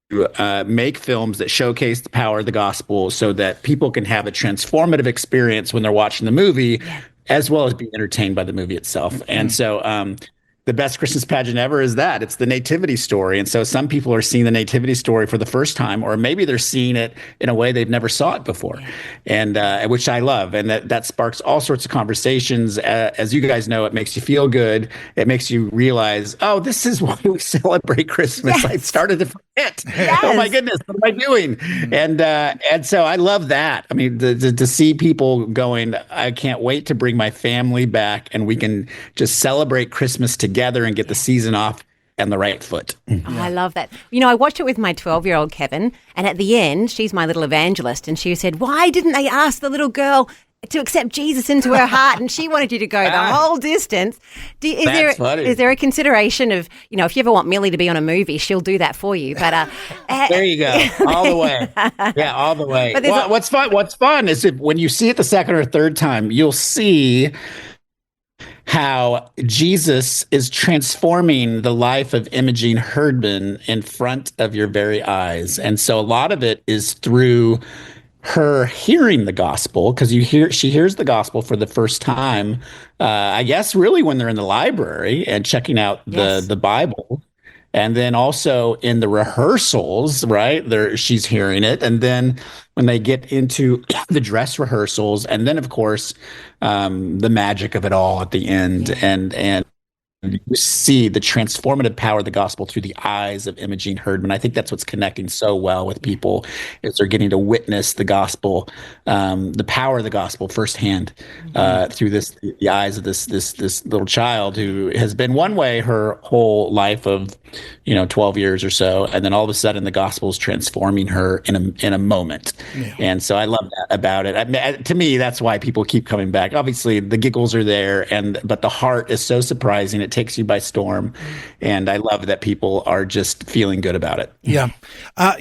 Make films that showcase the power of the gospel so that people can have a transformative experience when they're watching the movie, as well as be entertained by the movie itself. And so the best Christmas pageant ever is that. It's the nativity story. And so some people are seeing the nativity story for the first time, or maybe they're seeing it in a way they've never saw it before, and which I love. And that sparks all sorts of conversations. As you guys know, it makes you feel good. It makes you realize, oh, this is why we celebrate Christmas. I started to forget. Oh, my goodness, what am I doing? And so I love that. I mean, to see people going, I can't wait to bring my family back and we can just celebrate Christmas together and get the season off on the right foot. Oh, I love that. You know, I watched it with my 12-year-old Kevin, and at the end, she's my little evangelist, and she said, why didn't they ask the little girl to accept Jesus into her heart? And she wanted you to go the whole distance. Is there a consideration of, you know, if you ever want Millie to be on a movie, she'll do that for you. But there you go, all the way. Yeah, all the way. But what's fun is when you see it the second or third time, you'll see how Jesus is transforming the life of Imogene Herdman in front of your very eyes. And so a lot of it is through her hearing the gospel, because she hears the gospel for the first time, I guess really when they're in the library and checking out the Bible. And then also in the rehearsals, right? She's hearing it. And then when they get into the dress rehearsals, and then of course, the magic of it all at the end, and you see the transformative power of the gospel through the eyes of Imogene Herdman. I think that's what's connecting so well with people, is they're getting to witness the gospel, the power of the gospel firsthand, through the eyes of this little child who has been one way her whole life of 12 years or so, and then all of a sudden the gospel is transforming her in a moment. And so I love that about it. To me, that's why people keep coming back. Obviously, the giggles are there, but the heart is so surprising. It takes you by storm, and I love that people are just feeling good about it. Yeah.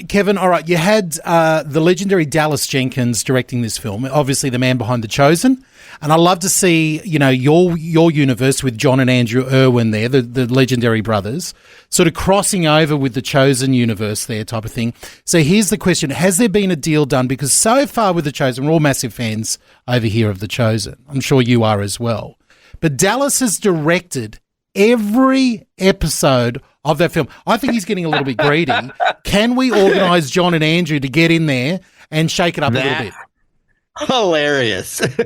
Kevin, all right, you had the legendary Dallas Jenkins directing this film, obviously the man behind The Chosen, and I love to see, your universe with John and Andrew Irwin there, the legendary brothers, sort of crossing over with The Chosen universe there type of thing. So here's the question. Has there been a deal done? Because so far with The Chosen, we're all massive fans over here of The Chosen. I'm sure you are as well. But Dallas has directed every episode of that film. I think he's getting a little bit greedy. Can we organise John and Andrew to get in there and shake it up a little bit? Hilarious. Come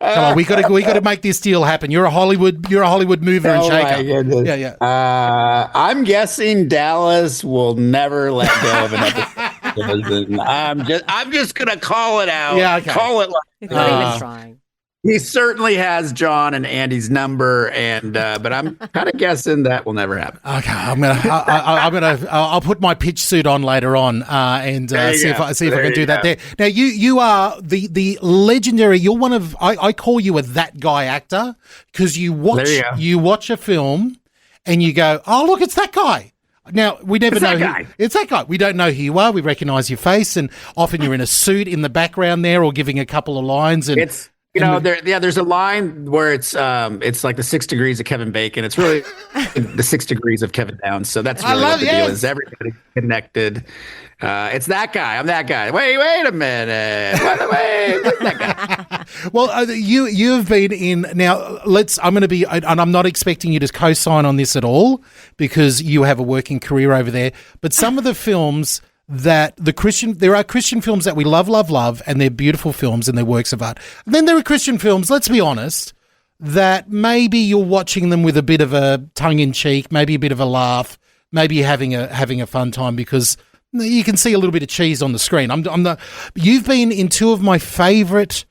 on, we got to make this deal happen. You're a Hollywood mover and shaker. Yeah. I'm guessing Dallas will never let go of an episode. I'm just gonna call it out. Yeah, okay. Call it He's not even trying. He certainly has John and Andy's number, but I'm kind of guessing that will never happen. Okay, I'll put my pitch suit on later on and see if I can do that there. Now you are the legendary. You're one of I call you a that guy actor, because you watch a film and you go, oh look, it's that guy. Now, we never know. It's that guy. We don't know who you are. We recognise your face, and often you're in a suit in the background there, or giving a couple of lines. And there's a line where it's like the 6 degrees of Kevin Bacon. It's really the 6 degrees of Kevin Downs. So that's really what the deal is. Everybody connected. It's that guy. I'm that guy. Wait a minute. Wait, that guy. Well, you've been in now. I'm going to be, and I'm not expecting you to co-sign on this at all because you have a working career over there. But some of the films that there are Christian films that we love, and they're beautiful films and they're works of art. And then there are Christian films, let's be honest, that maybe you're watching them with a bit of a tongue in cheek, maybe a bit of a laugh, maybe you're having a fun time because you can see a little bit of cheese on the screen. You've been in two of my favorite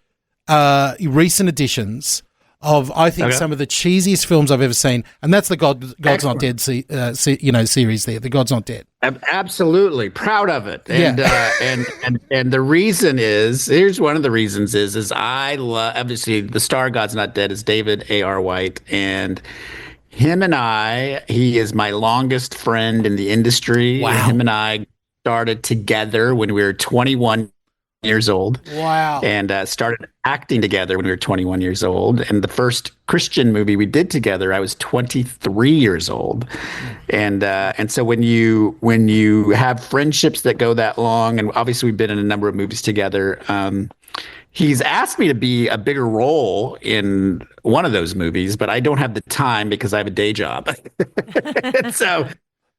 recent editions of, I think, some of the cheesiest films I've ever seen, and that's the God's Not Dead series there, the God's Not Dead. Absolutely. Proud of it. And and the reason is, here's one of the reasons is I love, obviously, the star God's Not Dead is David A.R. White, and him and he is my longest friend in the industry. Wow. Him and I started together when we were 21 years old. Wow. And started acting together when we were 21 years old. And the first Christian movie we did together, I was 23 years old. And so when you have friendships that go that long, and obviously we've been in a number of movies together, he's asked me to be a bigger role in one of those movies, but I don't have the time because I have a day job.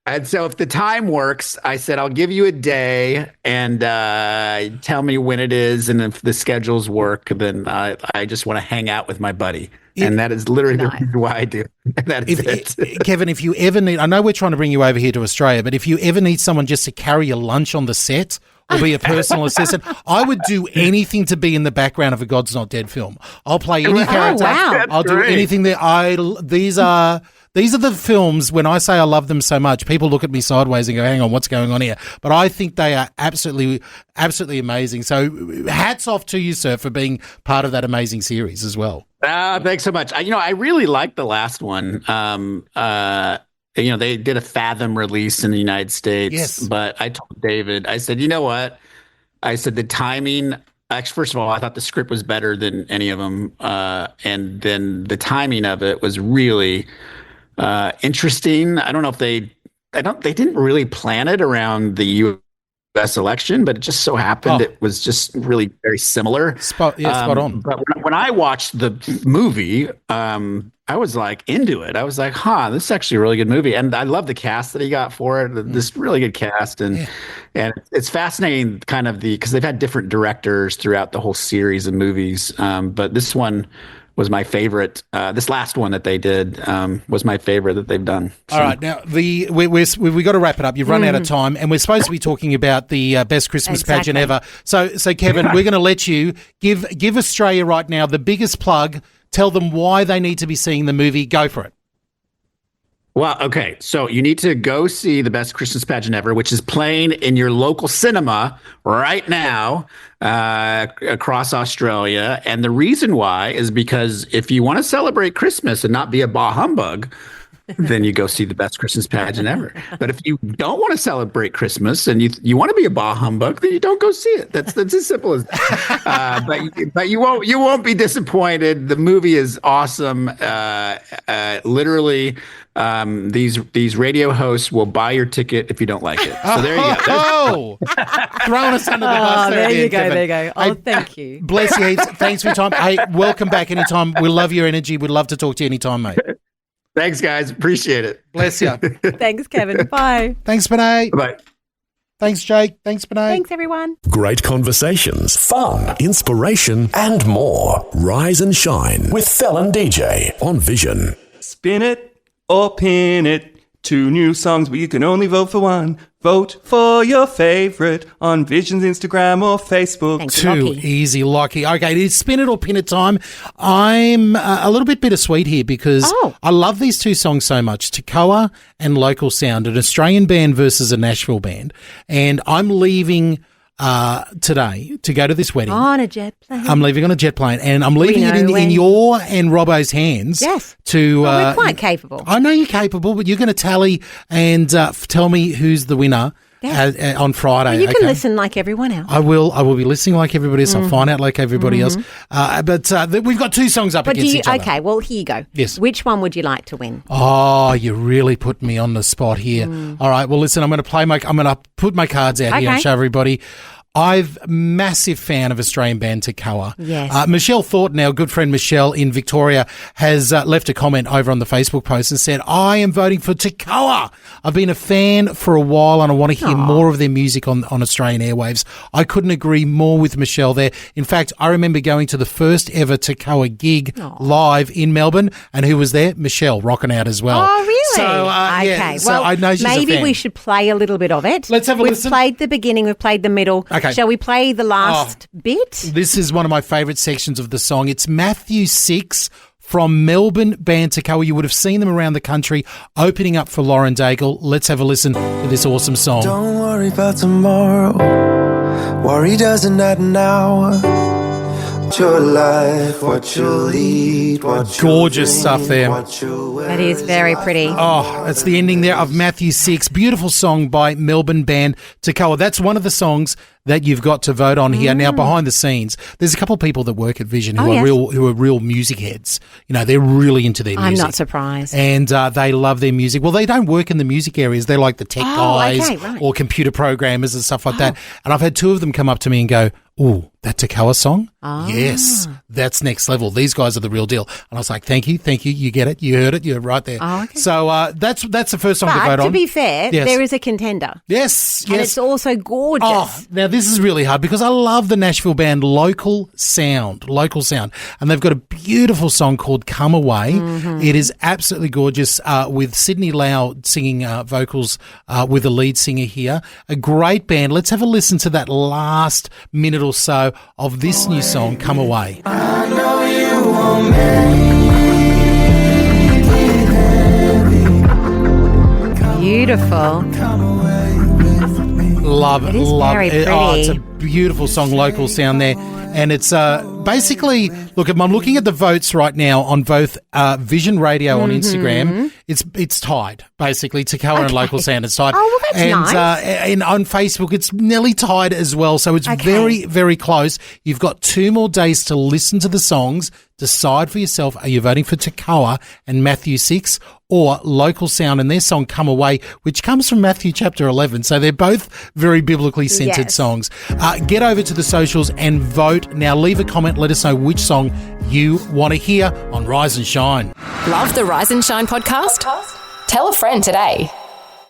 And so if the time works, I said, I'll give you a day and tell me when it is. And if the schedules work, then I just want to hang out with my buddy. And that is literally the reason why I do. That is it. Kevin, if you ever need, I know we're trying to bring you over here to Australia, but if you ever need someone just to carry your lunch on the set or be a personal assistant, I would do anything to be in the background of a God's Not Dead film. I'll play any character. Wow. I'll do anything there. These are the films, when I say I love them so much, people look at me sideways and go, hang on, what's going on here? But I think they are absolutely, absolutely amazing. So hats off to you, sir, for being part of that amazing series as well. Thanks so much. I really liked the last one. They did a Fathom release in the United States. Yes. But I told David, I said, you know what? I said the timing. Actually, first of all, I thought the script was better than any of them. And then the timing of it was really interesting. I don't know if they didn't really plan it around the U.S. election, but it just so happened it was just really very similar. Spot on. But when I watched the movie, I was like into it. I was like, this is actually a really good movie. And I love the cast that he got for it. This really good cast. And it's fascinating kind of because they've had different directors throughout the whole series of movies. But this one was my favorite. This last one that they did was my favorite that they've done. So. All right, now we got to wrap it up. You've run out of time, and we're supposed to be talking about the best Christmas pageant ever. So Kevin, we're going to let you give Australia right now the biggest plug. Tell them why they need to be seeing the movie. Go for it. Well, okay. So you need to go see the best Christmas pageant ever, which is playing in your local cinema right now across Australia. And the reason why is because if you want to celebrate Christmas and not be a bah humbug, then you go see the best Christmas pageant ever. But if you don't want to celebrate Christmas and you want to be a bah humbug, then you don't go see it. That's as simple as that. But you won't be disappointed. The movie is awesome. Literally, these radio hosts will buy your ticket if you don't like it. So there you go. Throwing us under the bus. There you go. Oh, thank you. Bless you. Thanks for your time. Hey, welcome back anytime. We love your energy. We'd love to talk to you anytime, mate. Thanks, guys. Appreciate it. Bless you. Thanks, Kevin. Bye. Thanks, Benet. Bye. Thanks, Jake. Thanks, Benet. Thanks, everyone. Great conversations, fun, inspiration, and more. Rise and shine with Fel and DJ on Vision. Spin it or pin it. 2 new songs, but you can only vote for one. Vote for your favorite on Vision's Instagram or Facebook. Thanks, Too Lockie. easy, Lockie. Okay, it is spin it or pin it time. I'm a little bit bittersweet here because I love these 2 songs so much, Tekoa and Local Sound, an Australian band versus a Nashville band. And I'm leaving today to go to this wedding. On a jet plane. I'm leaving on a jet plane, and I'm leaving it in your and Robbo's hands. Yes. We're quite capable. I know you're capable, but you're going to tally and tell me who's the winner. on Friday. Well, you can listen like everyone else. I will be listening like everybody else. I'll find out like everybody else. But we've got two songs up against each other. Okay, well, here you go. Yes. Which one would you like to win? Oh, you really put me on the spot here. All right, well, listen, I'm going to put my cards out here and show everybody. I'm a massive fan of Australian band Takawa. Yes. Michelle Thornton, our good friend Michelle in Victoria, has left a comment over on the Facebook post and said, I am voting for Takawa. I've been a fan for a while and I want to hear more of their music on Australian airwaves. I couldn't agree more with Michelle there. In fact, I remember going to the first ever Takawa gig live in Melbourne, and who was there? Michelle, rocking out as well. Oh, really? So, okay. So well, I know she's a maybe fan. we should play a little bit of it. Let's have a listen. We've played the beginning, we've played the middle. Okay. Shall we play the last bit? This is one of my favourite sections of the song. It's Matthew 6 from Melbourne band Takawa. You would have seen them around the country opening up for Lauren Daigle. Let's have a listen to this awesome song. Don't worry about tomorrow. Worry doesn't add an hour. Your life, what you'll eat, what gorgeous stuff there. That is very pretty. Oh, that's the ending there of Matthew 6. Beautiful song by Melbourne band Takawa. That's one of the songs that you've got to vote on here. Now, behind the scenes, there's a couple of people that work at Vision who are real music heads. You know, they're really into their music. I'm not surprised. And they love their music. Well, they don't work in the music areas. They're like the tech guys or computer programmers and stuff like that. And I've had two of them come up to me and go, "Ooh, that Takawa song? Yes, that's next level. These guys are the real deal." And I was like, thank you. You get it. You heard it. You're right there. Oh, okay. So that's the first song to vote on. To be fair, there is a contender. Yes. And it's also gorgeous. Oh, now this is really hard because I love the Nashville band Local Sound. And they've got a beautiful song called Come Away. It is absolutely gorgeous with Sydney Lau singing vocals with the lead singer here. A great band. Let's have a listen to that last minute or so of this new song, Come Away. I know you won't make Beautiful. Love it. It is very pretty. Oh, it's a beautiful song, Local Sound there. And it's basically, look, I'm looking at the votes right now on both Vision Radio on Instagram. It's tied, basically. Takawa and Local Sound is tied. Oh, well, that's nice. And on Facebook, it's nearly tied as well. So it's very, very close. You've got 2 more days to listen to the songs. Decide for yourself, are you voting for Takawa and Matthew 6 or Local Sound and their song Come Away, which comes from Matthew chapter 11. So they're both very biblically centered songs. Get over to the socials and vote. Now leave a comment. Let us know which song you want to hear on Rise and Shine. Love the Rise and Shine podcast? Tell a friend today.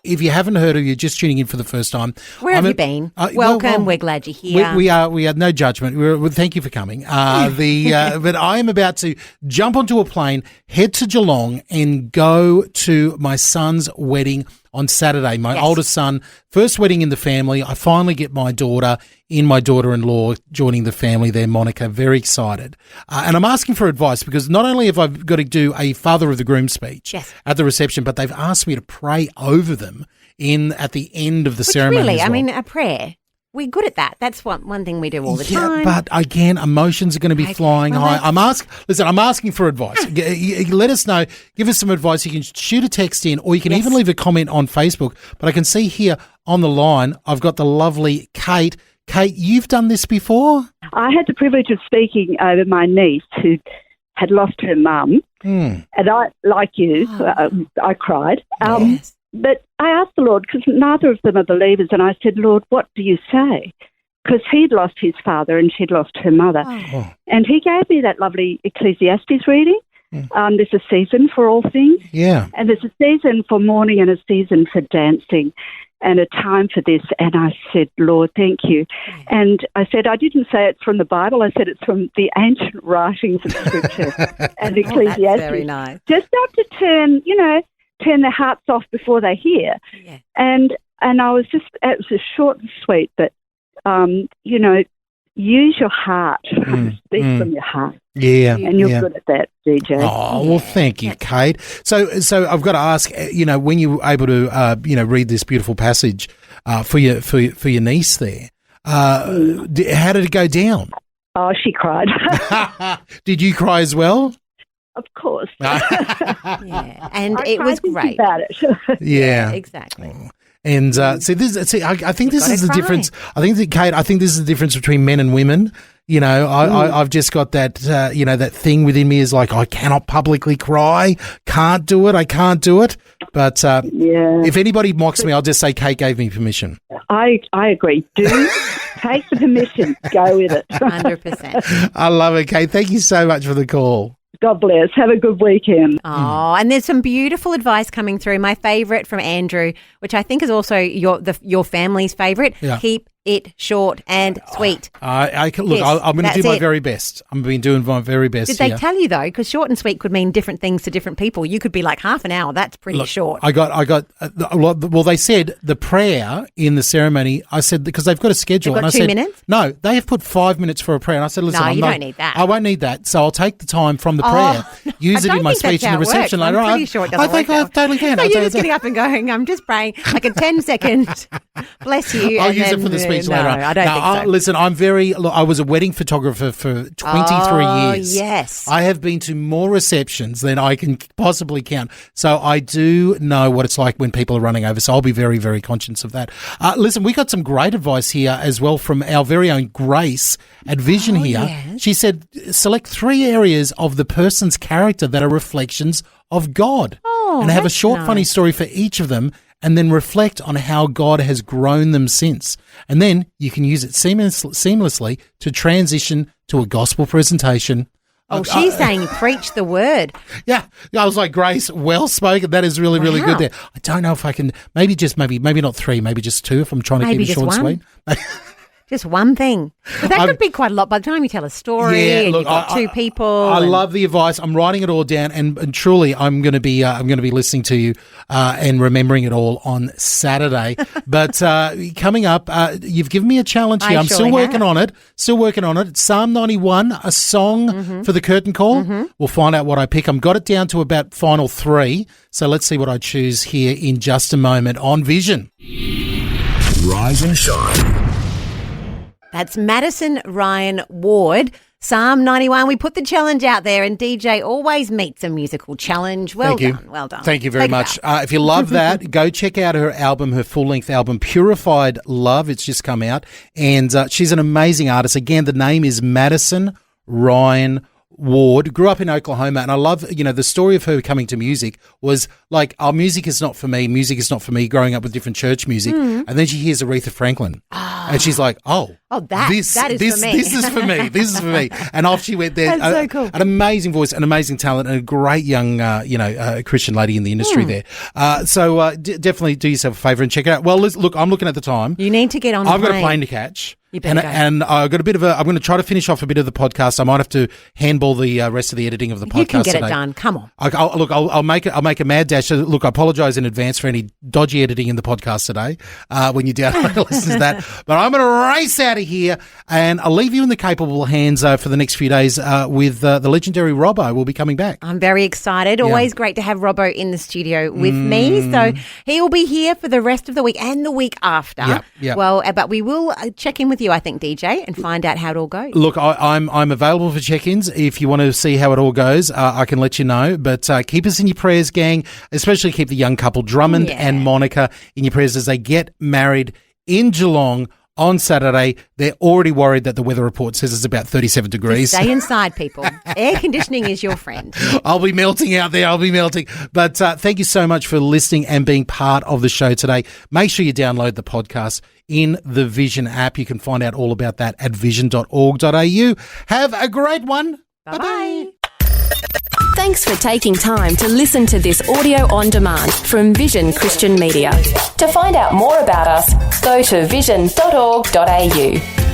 If you haven't heard or you're just tuning in for the first time, where have you been? Welcome. We're glad you're here. We are no judgment. Thank you for coming. But I am about to jump onto a plane, head to Geelong, and go to my son's wedding on Saturday. My oldest son, first wedding in the family. I finally get my daughter-in-law joining the family there, Monica. Very excited. And I'm asking for advice because not only have I got to do a father of the groom speech at the reception, but they've asked me to pray over them at the end of the ceremony. Really, as well. I mean, a prayer. We're good at that. That's one thing we do all the time. But again, emotions are going to be flying high. I'm asking for advice. Let us know. Give us some advice. You can shoot a text in, or you can even leave a comment on Facebook. But I can see here on the line, I've got the lovely Kate. Kate, you've done this before? I had the privilege of speaking over my niece who had lost her mum. And I, like you, I cried. But I asked the Lord, because neither of them are believers, and I said, Lord, what do you say? Because he'd lost his father and she'd lost her mother. And he gave me that lovely Ecclesiastes reading. There's a season for all things. Yeah. And there's a season for mourning and a season for dancing and a time for this. And I said, Lord, thank you. And I said, I didn't say it's from the Bible. I said it's from the ancient writings of Scripture and Ecclesiastes. That's very nice. Just not to turn their hearts off before they hear. Yeah. And I was it was short and sweet, but, use your heart. Speak from your heart. Yeah. And you're good at that, DJ. Oh, well, thank you, Kate. So I've got to ask, when you were able to, read this beautiful passage for your niece there, how did it go down? Oh, she cried. Did you cry as well? Of course. And it was great. About it. Yeah. Exactly. And I think this is the difference. I think that, Kate, this is the difference between men and women. You know, I've just got that, that thing within me is like, I cannot publicly cry. Can't do it. I can't do it. But if anybody mocks me, I'll just say Kate gave me permission. I agree. Do take the permission. Go with it. 100%. I love it, Kate. Thank you so much for the call. God bless. Have a good weekend. Oh, and there's some beautiful advice coming through. My favourite from Andrew, which I think is also your family's favourite. Yeah. Keep it short and sweet. I'm going to do my very best. I'm been doing my very best. Did they tell you though? Because short and sweet could mean different things to different people. You could be like half an hour. That's pretty short. I got. Well, they said the prayer in the ceremony. I said because they've got a schedule. They've got and I 2 minutes. No, they have put 5 minutes for a prayer. And I said, listen, no, you don't need that. I won't need that. So I'll take the time from the prayer, use it in my speech in the reception later. I'm pretty sure it doesn't I think I totally can. So you're just getting up and going, I'm just praying, like a 10-second, bless you. I'll use it for the speech later on. I don't think so. Listen, I was a wedding photographer for 23 years. Yes. I have been to more receptions than I can possibly count. So I do know what it's like when people are running over. So I'll be very, very conscious of that. Listen, we got some great advice here as well from our very own Grace at Vision here. Yes. She said, select 3 areas of the person's character that are reflections of God. And have a short, funny story for each of them, and then reflect on how God has grown them since. And then you can use it seamlessly to transition to a gospel presentation. Oh, she's saying preach the word. Yeah. I was like, Grace, well spoken. That is really, really good there. I don't know if I can, maybe not 3, maybe just 2 if I'm trying to keep it short and sweet. Just one thing. But that could be quite a lot by the time you tell a story and you've got 2 people. I love the advice. I'm writing it all down, and truly, I'm going to be listening to you and remembering it all on Saturday. But coming up, you've given me a challenge here. I'm still working on it. Psalm 91, a song for the curtain call. We'll find out what I pick. I've got it down to about final 3. So let's see what I choose here in just a moment on Vision. Rise and shine. That's Madison Ryan Ward. Psalm 91. We put the challenge out there, and DJ always meets a musical challenge. Well done. Thank you very much. If you love that, go check out her album, her full-length album, Purified Love. It's just come out, and she's an amazing artist. Again, the name is Madison Ryan Ward. Grew up in Oklahoma, and I love, the story of her coming to music was like, music is not for me, growing up with different church music. And then she hears Aretha Franklin, and she's like, that is for me. This is for me. This is for me. And off she went there. That's so cool. An amazing voice, an amazing talent, and a great young, Christian lady in the industry there. So definitely do yourself a favour and check it out. Well, look, I'm looking at the time. You need to get on. I've got a plane to catch. And I've got I'm going to try to finish off a bit of the podcast. I might have to handball the rest of the editing of the podcast. You can get today. it done. Come on. I'll make a mad dash. Look, I apologise in advance for any dodgy editing in the podcast today when you download listen to that. But I'm going to race out of here, and I'll leave you in the capable hands for the next few days with the legendary Robbo. Will be coming back. I'm very excited. Always great to have Robbo in the studio with me. So he will be here for the rest of the week and the week after. Yep. Well, but we will check in with you, I think, DJ, and find out how it all goes. Look, I'm available for check-ins. If you want to see how it all goes, I can let you know. But keep us in your prayers, gang. Especially keep the young couple, Drummond and Monica, in your prayers as they get married in Geelong on Saturday. They're already worried that the weather report says it's about 37 degrees. Stay inside, people. Air conditioning is your friend. I'll be melting out there. But thank you so much for listening and being part of the show today. Make sure you download the podcast in the Vision app. You can find out all about that at vision.org.au. Have a great one. Bye-bye. Thanks for taking time to listen to this audio on demand from Vision Christian Media. To find out more about us, go to vision.org.au.